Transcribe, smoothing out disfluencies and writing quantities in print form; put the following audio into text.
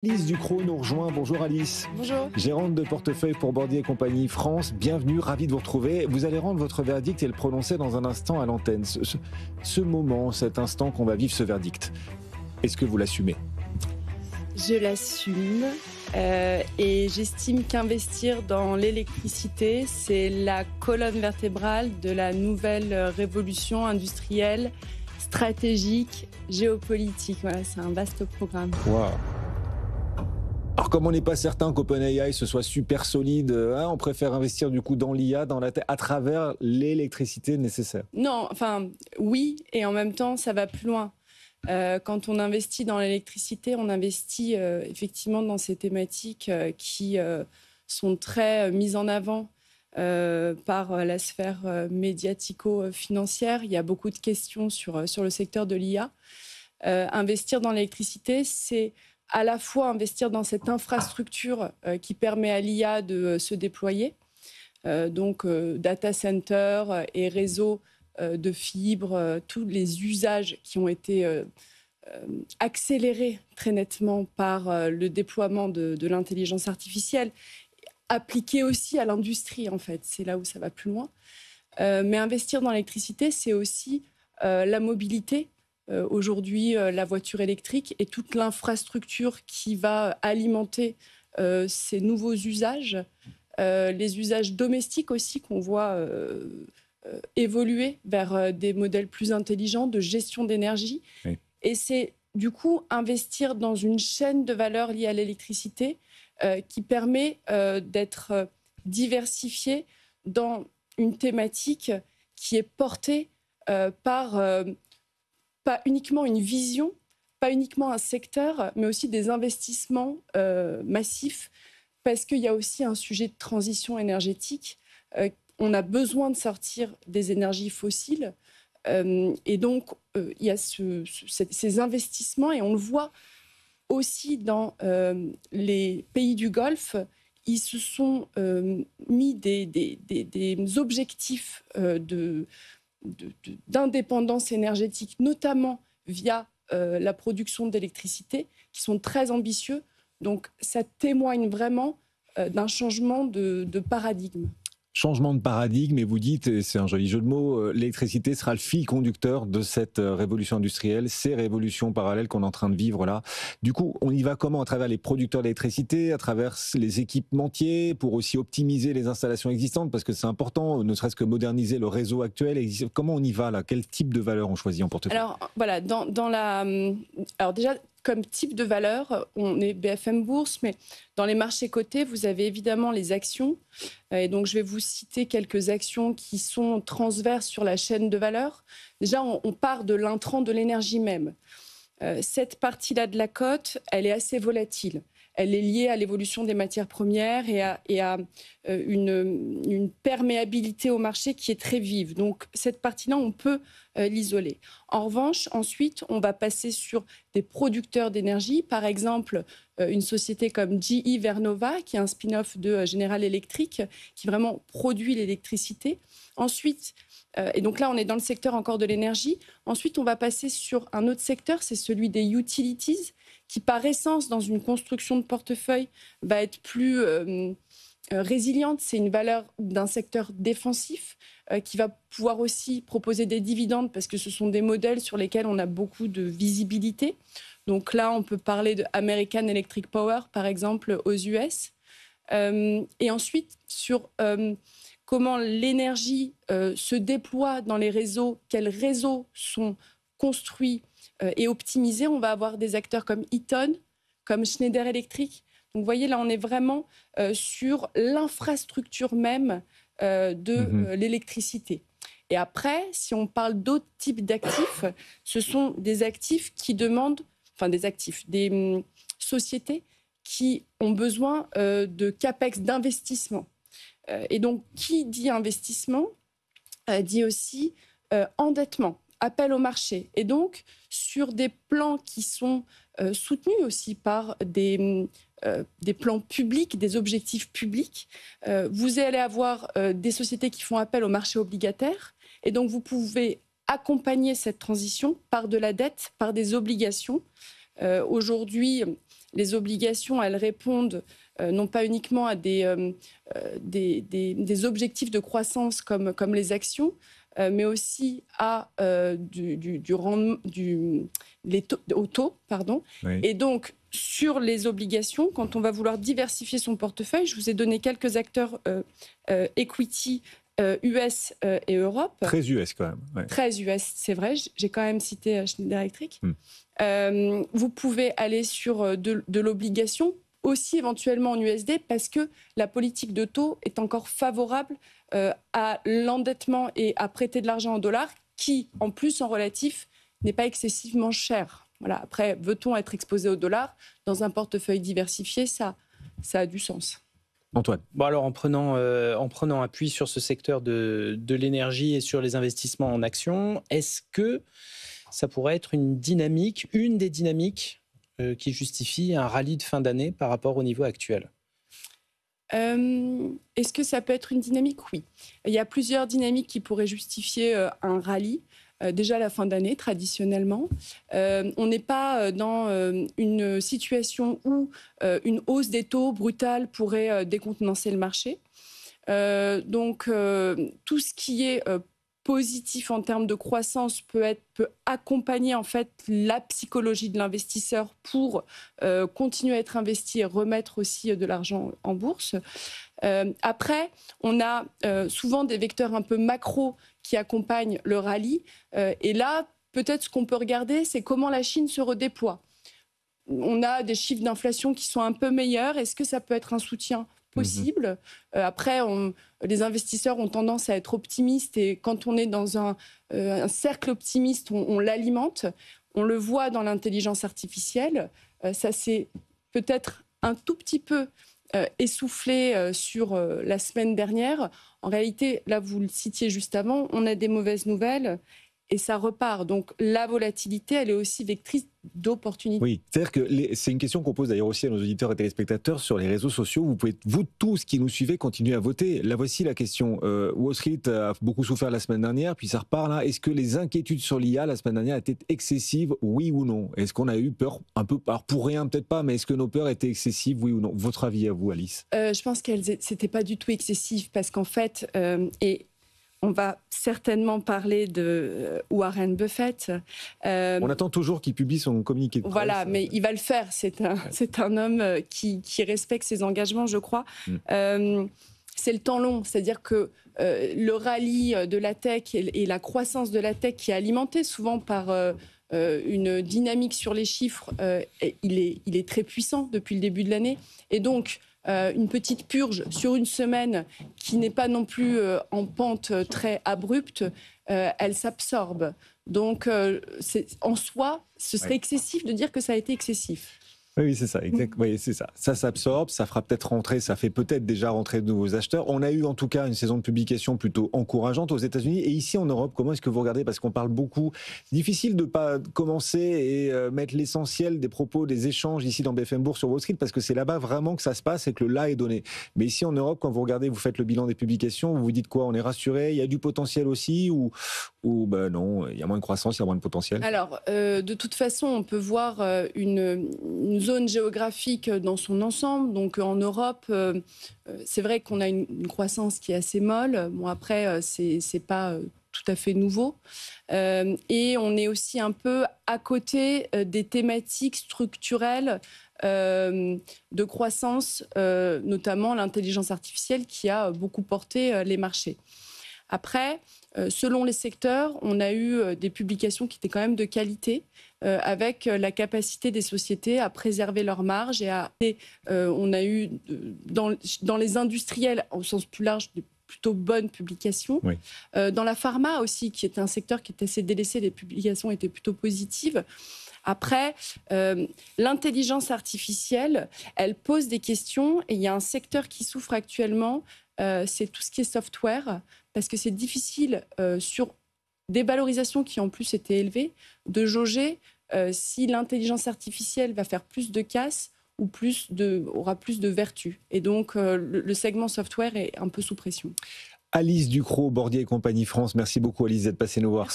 Alice Ducrot nous rejoint. Bonjour Alice. Bonjour. Gérante de portefeuille pour Bordier et compagnie France. Bienvenue, ravi de vous retrouver. Vous allez rendre votre verdict et le prononcer dans un instant à l'antenne. Ce moment, cet instant qu'on va vivre ce verdict, est-ce que vous l'assumez ? Je l'assume et j'estime qu'investir dans l'électricité, c'est la colonne vertébrale de la nouvelle révolution industrielle, stratégique, géopolitique. Voilà, c'est un vaste programme. Wow. Alors comme on n'est pas certain qu'OpenAI ce soit super solide, on préfère investir du coup dans l'IA, à travers l'électricité nécessaire. Non, enfin oui, et en même temps ça va plus loin. Quand on investit dans l'électricité, on investit effectivement dans ces thématiques qui sont très mises en avant par la sphère médiatico-financière. Il y a beaucoup de questions sur le secteur de l'IA. Investir dans l'électricité, c'est à la fois investir dans cette infrastructure qui permet à l'IA de se déployer, donc data center et réseaux de fibres, tous les usages qui ont été accélérés très nettement par le déploiement de l'intelligence artificielle, appliqués aussi à l'industrie en fait, c'est là où ça va plus loin. Mais investir dans l'électricité, c'est aussi la mobilité. Aujourd'hui, la voiture électrique et toute l'infrastructure qui va alimenter ces nouveaux usages, les usages domestiques aussi qu'on voit évoluer vers des modèles plus intelligents de gestion d'énergie. Oui. Et c'est du coup investir dans une chaîne de valeur liée à l'électricité qui permet d'être diversifié dans une thématique qui est portée par pas uniquement une vision, pas uniquement un secteur, mais aussi des investissements massifs, parce qu'il y a aussi un sujet de transition énergétique. On a besoin de sortir des énergies fossiles, et donc il y a ces investissements, et on le voit aussi dans les pays du Golfe. Ils se sont mis des objectifs d'indépendance énergétique, notamment via la production d'électricité, qui sont très ambitieux. Donc, ça témoigne vraiment d'un changement de paradigme. Changement de paradigme, et vous dites, et c'est un joli jeu de mots, l'électricité sera le fil conducteur de cette révolution industrielle, ces révolutions parallèles qu'on est en train de vivre là. Du coup, on y va comment ? À travers les producteurs d'électricité, à travers les équipementiers, pour aussi optimiser les installations existantes, parce que c'est important, ne serait-ce que moderniser le réseau actuel. Comment on y va là ? Quel type de valeur on choisit en portefeuille ? Alors, voilà, alors déjà, comme type de valeur, on est BFM Bourse, mais dans les marchés cotés, vous avez évidemment les actions. Et donc, je vais vous citer quelques actions qui sont transverses sur la chaîne de valeur. Déjà, on part de l'intrant de l'énergie même. Cette partie-là de la cote, elle est assez volatile. Elle est liée à l'évolution des matières premières et à une perméabilité au marché qui est très vive. Donc, cette partie-là, on peut l'isoler. En revanche, ensuite, on va passer sur des producteurs d'énergie. Par exemple, une société comme GE Vernova, qui est un spin-off de General Electric, qui vraiment produit l'électricité. Ensuite, et donc là, on est dans le secteur encore de l'énergie. Ensuite, on va passer sur un autre secteur, c'est celui des utilities, qui par essence, dans une construction de portefeuille, va être plus résiliente. C'est une valeur d'un secteur défensif qui va pouvoir aussi proposer des dividendes parce que ce sont des modèles sur lesquels on a beaucoup de visibilité. Donc là, on peut parler de American Electric Power, par exemple, aux US. Et ensuite, sur comment l'énergie se déploie dans les réseaux, quels réseaux sont construits et optimisés. On va avoir des acteurs comme Eaton, comme Schneider Electric. Donc, vous voyez, là, on est vraiment sur l'infrastructure même de l'électricité. Et après, si on parle d'autres types d'actifs, ce sont des actifs qui demandent, des sociétés qui ont besoin de capex, d'investissement. Et donc, qui dit investissement dit aussi endettement, appel au marché. Et donc, sur des plans qui sont soutenus aussi par des plans publics, des objectifs publics, vous allez avoir des sociétés qui font appel au marché obligataire. Et donc, vous pouvez accompagner cette transition par de la dette, par des obligations. Aujourd'hui, les obligations, elles répondent non pas uniquement à des objectifs de croissance comme les actions, mais aussi à au taux. Pardon. Oui. Et donc, sur les obligations, quand on va vouloir diversifier son portefeuille, je vous ai donné quelques acteurs equity US et Europe. Très US quand même. Ouais. Très US, c'est vrai. J'ai quand même cité Schneider Electric. Vous pouvez aller sur de l'obligation, aussi éventuellement en USD, parce que la politique de taux est encore favorable à l'endettement et à prêter de l'argent en dollars, qui, en plus, en relatif, n'est pas excessivement cher. Voilà. Après, veut-on être exposé au dollar dans un portefeuille diversifié? Ça a du sens. Antoine. Bon, alors en prenant appui sur ce secteur de l'énergie et sur les investissements en actions, est-ce que ça pourrait être une des dynamiques qui justifie un rallye de fin d'année par rapport au niveau actuel? Est-ce que ça peut être une dynamique? Oui. Il y a plusieurs dynamiques qui pourraient justifier un rallye. Déjà la fin d'année, traditionnellement. On n'est pas dans une situation où une hausse des taux brutale pourrait décontenancer le marché. Donc, tout ce qui est positif en termes de croissance peut accompagner en fait la psychologie de l'investisseur pour continuer à être investi et remettre aussi de l'argent en bourse. Après, on a souvent des vecteurs un peu macro qui accompagnent le rallye. Et là, peut-être ce qu'on peut regarder, c'est comment la Chine se redéploie. On a des chiffres d'inflation qui sont un peu meilleurs. Est-ce que ça peut être un soutien possible? Après, les investisseurs ont tendance à être optimistes et quand on est dans un cercle optimiste, on l'alimente. On le voit dans l'intelligence artificielle. Ça s'est peut-être un tout petit peu essoufflé sur la semaine dernière. En réalité, là, vous le citiez juste avant, on a des mauvaises nouvelles et ça repart. Donc, la volatilité, elle est aussi vectrice d'opportunités. Oui, c'est-à-dire que c'est une question qu'on pose d'ailleurs aussi à nos auditeurs et téléspectateurs sur les réseaux sociaux. Vous tous qui nous suivez, continuez à voter. Là, voici la question. Wall Street a beaucoup souffert la semaine dernière, puis ça repart là. Est-ce que les inquiétudes sur l'IA la semaine dernière étaient excessives, oui ou non? Est-ce qu'on a eu peur un peu, alors pour rien peut-être pas, mais est-ce que nos peurs étaient excessives, oui ou non? Votre avis à vous, Alice? Je pense qu'elles n'étaient pas du tout excessives parce qu'en fait, on va certainement parler de Warren Buffett. On attend toujours qu'il publie son communiqué de presse. Voilà, mais il va le faire. C'est un homme qui respecte ses engagements, je crois. C'est le temps long, c'est-à-dire que le rallye de la tech et la croissance de la tech qui est alimentée souvent par une dynamique sur les chiffres, il est très puissant depuis le début de l'année. Et donc, une petite purge sur une semaine qui n'est pas non plus en pente très abrupte, elle s'absorbe. Donc, en soi, ce serait excessif de dire que ça a été excessif. Oui, c'est ça, exact. Oui, c'est ça. Ça s'absorbe, ça fera peut-être rentrer, ça fait peut-être déjà rentrer de nouveaux acheteurs. On a eu en tout cas une saison de publication plutôt encourageante aux États-Unis et ici en Europe. Comment est-ce que vous regardez? Parce qu'on parle beaucoup. C'est difficile de pas commencer et mettre l'essentiel des propos, des échanges ici dans BFM Bourse sur Wall Street parce que c'est là-bas vraiment que ça se passe et que le là est donné. Mais ici en Europe, quand vous regardez, vous faites le bilan des publications, vous vous dites quoi? On est rassuré? Il y a du potentiel aussi ou ben non, il y a moins de croissance, il y a moins de potentiel? Alors, de toute façon, on peut voir une zone géographique dans son ensemble. Donc, en Europe, c'est vrai qu'on a une croissance qui est assez molle. Bon, après, c'est pas tout à fait nouveau. Et on est aussi un peu à côté des thématiques structurelles de croissance, notamment l'intelligence artificielle qui a beaucoup porté les marchés. Après, selon les secteurs, on a eu des publications qui étaient quand même de qualité, avec la capacité des sociétés à préserver leurs marges. On a eu, dans les industriels, au sens plus large, de plutôt bonnes publications. Oui. Dans la pharma aussi, qui est un secteur qui est assez délaissé, les publications étaient plutôt positives. Après, l'intelligence artificielle, elle pose des questions et il y a un secteur qui souffre actuellement, c'est tout ce qui est software, parce que c'est difficile sur des valorisations qui en plus étaient élevées, de jauger si l'intelligence artificielle va faire plus de casse ou aura plus de vertus. Et donc, le segment software est un peu sous pression. Alice Ducrot, Bordier et compagnie France, merci beaucoup Alice d'être passée nous voir.